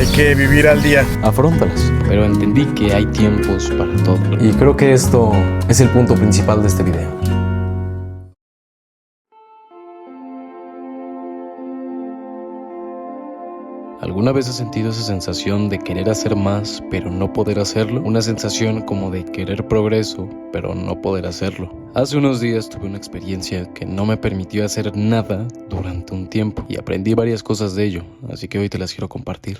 Hay que vivir al día. Afróntalas. Pero entendí que hay tiempos para todo. Y creo que esto es el punto principal de este video. ¿Alguna vez has sentido esa sensación de querer hacer más, pero no poder hacerlo? Una sensación como de querer progreso, pero no poder hacerlo. Hace unos días tuve una experiencia que no me permitió hacer nada durante un tiempo y aprendí varias cosas de ello, así que hoy te las quiero compartir.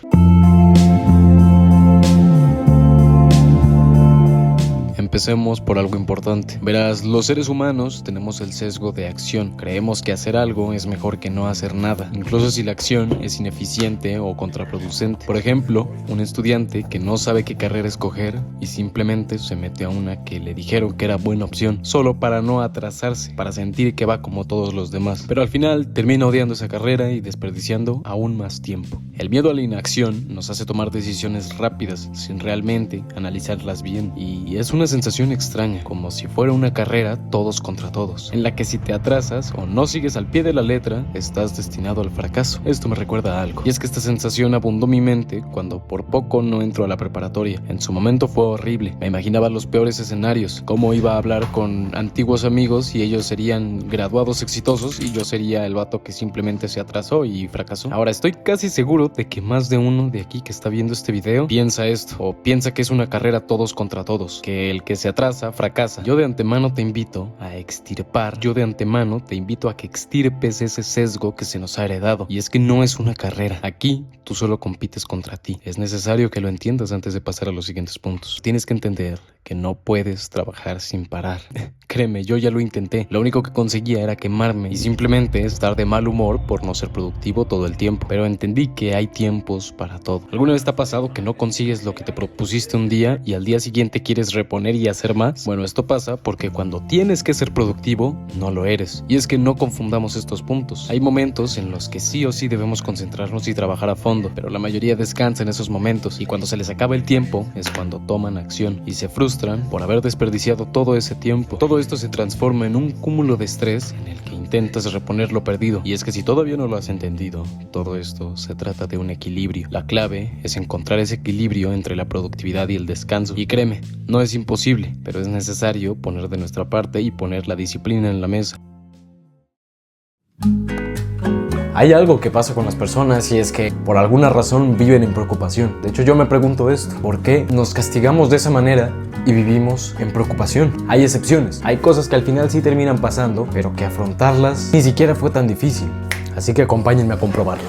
Empecemos por algo importante. Verás, los seres humanos tenemos el sesgo de acción. Creemos que hacer algo es mejor que no hacer nada, incluso si la acción es ineficiente o contraproducente. Por ejemplo, un estudiante que no sabe qué carrera escoger y simplemente se mete a una que le dijeron que era buena opción, solo para no atrasarse, para sentir que va como todos los demás. Pero al final termina odiando esa carrera y desperdiciando aún más tiempo. El miedo a la inacción nos hace tomar decisiones rápidas sin realmente analizarlas bien, y es una sensación extraña, como si fuera una carrera todos contra todos, en la que si te atrasas o no sigues al pie de la letra, estás destinado al fracaso. Esto me recuerda a algo, y es que esta sensación abundó mi mente cuando por poco no entro a la preparatoria. En su momento fue horrible, me imaginaba los peores escenarios, cómo iba a hablar con antiguos amigos y ellos serían graduados exitosos y yo sería el vato que simplemente se atrasó y fracasó. Ahora estoy casi seguro de que más de uno de aquí que está viendo este video piensa esto, o piensa que es una carrera todos contra todos, que el que se atrasa fracasa. Yo de antemano te invito a que extirpes ese sesgo que se nos ha heredado, y es que no es una carrera. Aquí tú solo compites contra ti. Es necesario que lo entiendas antes de pasar a los siguientes puntos. Tienes que entender que no puedes trabajar sin parar. Créeme, yo ya lo intenté. Lo único que conseguía era quemarme y simplemente estar de mal humor por no ser productivo todo el tiempo. Pero entendí que hay tiempos para todo. ¿Alguna vez te ha pasado que no consigues lo que te propusiste un día y al día siguiente quieres reponer y hacer más? Bueno, esto pasa porque cuando tienes que ser productivo, no lo eres. Y es que no confundamos estos puntos. Hay momentos en los que sí o sí debemos concentrarnos y trabajar a fondo, pero la mayoría descansa en esos momentos, y cuando se les acaba el tiempo es cuando toman acción y se frustran por haber desperdiciado todo ese tiempo. Todo esto se transforma en un cúmulo de estrés en el que intentas reponer lo perdido. Y es que si todavía no lo has entendido, todo esto se trata de un equilibrio. La clave es encontrar ese equilibrio entre la productividad y el descanso. Y créeme, no es imposible, pero es necesario poner de nuestra parte y poner la disciplina en la mesa. Hay algo que pasa con las personas, y es que por alguna razón viven en preocupación. De hecho, yo me pregunto esto: ¿por qué nos castigamos de esa manera y vivimos en preocupación? Hay excepciones, hay cosas que al final sí terminan pasando, pero que afrontarlas ni siquiera fue tan difícil. Así que acompáñenme a comprobarlo.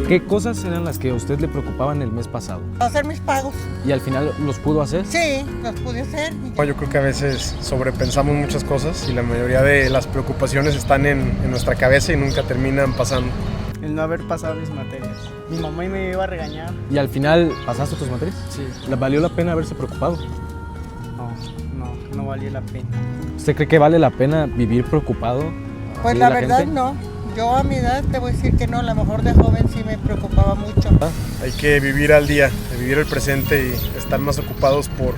¿Qué cosas eran las que a usted le preocupaban el mes pasado? Hacer mis pagos. ¿Y al final los pudo hacer? Sí, los pude hacer. Yo creo que a veces sobrepensamos muchas cosas y la mayoría de las preocupaciones están en nuestra cabeza y nunca terminan pasando. El no haber pasado mis materias. Mi mamá me iba a regañar. ¿Y al final pasaste tus materias? Sí. ¿Le valió la pena haberse preocupado? No valió la pena. ¿Usted cree que vale la pena vivir preocupado? Pues la verdad no. Yo a mi edad te voy a decir que no, a lo mejor de joven sí me preocupaba mucho. Hay que vivir al día, vivir el presente y estar más ocupados por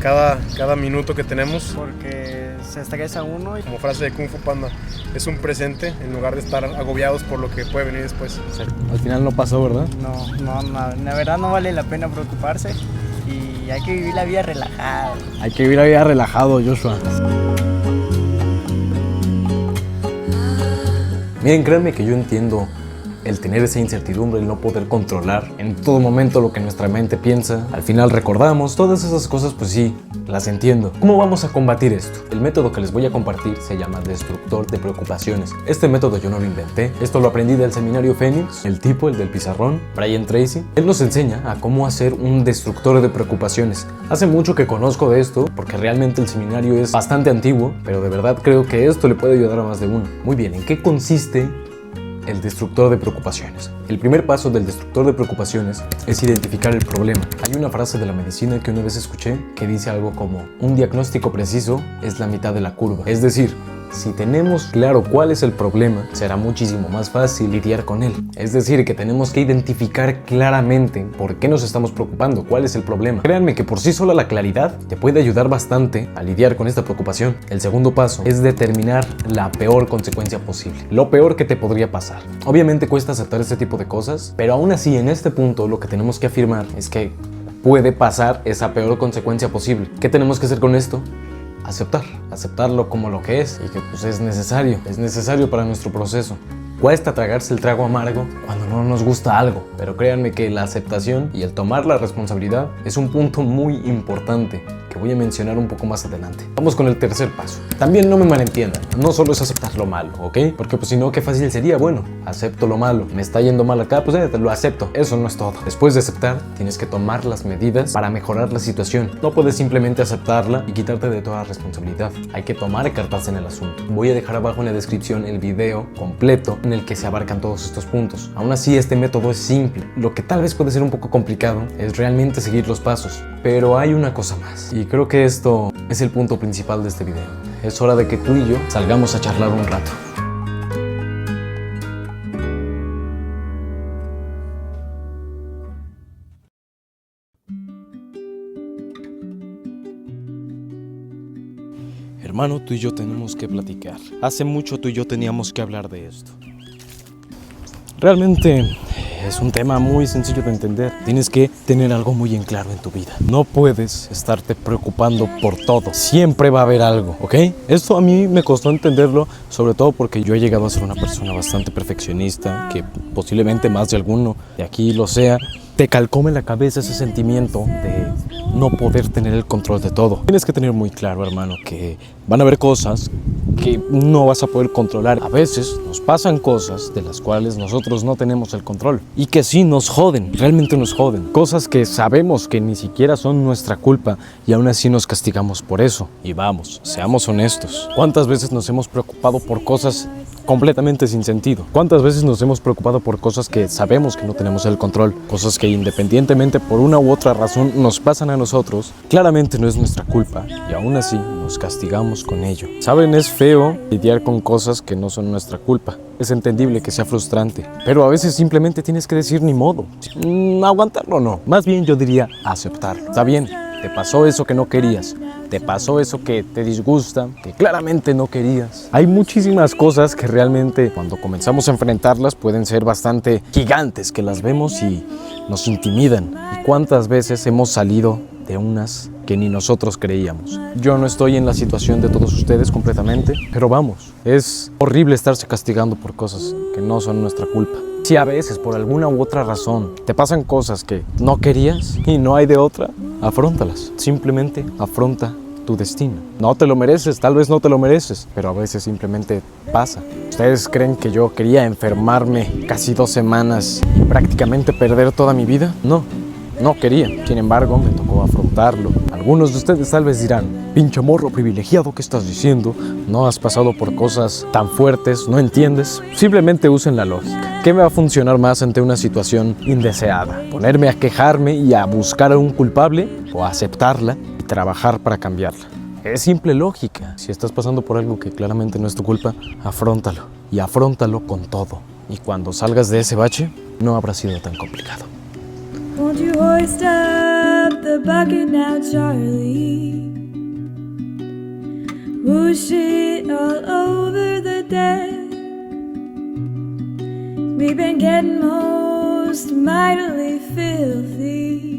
cada minuto que tenemos. Porque se estresa uno. Como frase de Kung Fu Panda, es un presente en lugar de estar agobiados por lo que puede venir después. Al final no pasó, ¿verdad? No, la verdad no vale la pena preocuparse y hay que vivir la vida relajada. Hay que vivir la vida relajado, Joshua. Miren, créanme que yo entiendo el tener esa incertidumbre, el no poder controlar en todo momento lo que nuestra mente piensa. Al final recordamos todas esas cosas, pues sí, las entiendo. ¿Cómo vamos a combatir esto? El método que les voy a compartir se llama destructor de preocupaciones. Este método yo no lo inventé, esto lo aprendí del seminario Fénix, el tipo, el del pizarrón, Brian Tracy. Él nos enseña a cómo hacer un destructor de preocupaciones. Hace mucho que conozco de esto, porque realmente el seminario es bastante antiguo, pero de verdad creo que esto le puede ayudar a más de uno. Muy bien, ¿en qué consiste el destructor de preocupaciones? El primer paso del destructor de preocupaciones es identificar el problema. Hay una frase de la medicina que una vez escuché que dice algo como: un diagnóstico preciso es la mitad de la curva. Es decir, Si tenemos claro cuál es el problema, será muchísimo más fácil lidiar con él. Es decir, que tenemos que identificar claramente por qué nos estamos preocupando, cuál es el problema. Créanme que por sí sola la claridad te puede ayudar bastante a lidiar con esta preocupación. El segundo paso es determinar la peor consecuencia posible, lo peor que te podría pasar. Obviamente cuesta aceptar este tipo de cosas, pero aún así en este punto lo que tenemos que afirmar es que puede pasar esa peor consecuencia posible. ¿Qué tenemos que hacer con esto? Aceptarlo como lo que es y que pues es necesario para nuestro proceso. Cuesta tragarse el trago amargo cuando no nos gusta algo, pero créanme que la aceptación y el tomar la responsabilidad es un punto muy importante que voy a mencionar un poco más adelante. Vamos con el tercer paso. También no me malentiendan, no solo es aceptar lo malo, ¿ok? Porque pues si no, qué fácil sería, bueno, acepto lo malo, me está yendo mal acá, pues lo acepto. Eso no es todo. Después de aceptar, tienes que tomar las medidas para mejorar la situación. No puedes simplemente aceptarla y quitarte de toda responsabilidad. Hay que tomar cartas en el asunto. Voy a dejar abajo en la descripción el video completo en el que se abarcan todos estos puntos. Aún así, este método es simple. Lo que tal vez puede ser un poco complicado es realmente seguir los pasos. Pero hay una cosa más, y creo que esto es el punto principal de este video. Es hora de que tú y yo salgamos a charlar un rato. Hermano, tú y yo tenemos que platicar. Hace mucho tú y yo teníamos que hablar de esto. Realmente es un tema muy sencillo de entender. Tienes que tener algo muy en claro en tu vida. No puedes estarte preocupando por todo. Siempre va a haber algo, ¿ok? Esto a mí me costó entenderlo, sobre todo porque yo he llegado a ser una persona bastante perfeccionista, que posiblemente más de alguno de aquí lo sea. Te calcome en la cabeza ese sentimiento de no poder tener el control de todo. Tienes que tener muy claro, hermano, que van a haber cosas que no vas a poder controlar. A veces nos pasan cosas de las cuales nosotros no tenemos el control y que sí nos joden, realmente nos joden. Cosas que sabemos que ni siquiera son nuestra culpa y aún así nos castigamos por eso. Y vamos, seamos honestos. ¿Cuántas veces nos hemos preocupado por cosas completamente sin sentido? ¿Cuántas veces nos hemos preocupado por cosas que sabemos que no tenemos el control? Cosas que independientemente por una u otra razón nos pasan a nosotros, claramente no es nuestra culpa y aún así nos castigamos con ello. Saben, es feo lidiar con cosas que no son nuestra culpa. Es entendible que sea frustrante, pero a veces simplemente tienes que decir ni modo. Aguantarlo no, más bien yo diría aceptarlo. Está bien, te pasó eso que no querías. Te pasó eso que te disgusta, que claramente no querías. Hay muchísimas cosas que realmente cuando comenzamos a enfrentarlas pueden ser bastante gigantes, que las vemos y nos intimidan. ¿Y cuántas veces hemos salido de unas que ni nosotros creíamos? Yo no estoy en la situación de todos ustedes completamente, pero vamos, es horrible estarse castigando por cosas que no son nuestra culpa. Si a veces por alguna u otra razón te pasan cosas que no querías y no hay de otra, afróntalas. Simplemente afronta tu destino. No te lo mereces, tal vez no te lo mereces, pero a veces simplemente pasa. ¿Ustedes creen que yo quería enfermarme casi 2 semanas y prácticamente perder toda mi vida? No quería. Sin embargo, me tocó afrontarlo. Algunos de ustedes tal vez dirán, pinche morro privilegiado, ¿qué estás diciendo? No has pasado por cosas tan fuertes, no entiendes. Simplemente usen la lógica. ¿Qué me va a funcionar más ante una situación indeseada? ¿Ponerme a quejarme y a buscar a un culpable? ¿O aceptarla y trabajar para cambiarla? Es simple lógica. Si estás pasando por algo que claramente no es tu culpa, afróntalo. Y afróntalo con todo. Y cuando salgas de ese bache, no habrá sido tan complicado. Won't you hoist up the bucket now, Charlie? Whoosh it all over the deck. We've been getting most mightily filthy.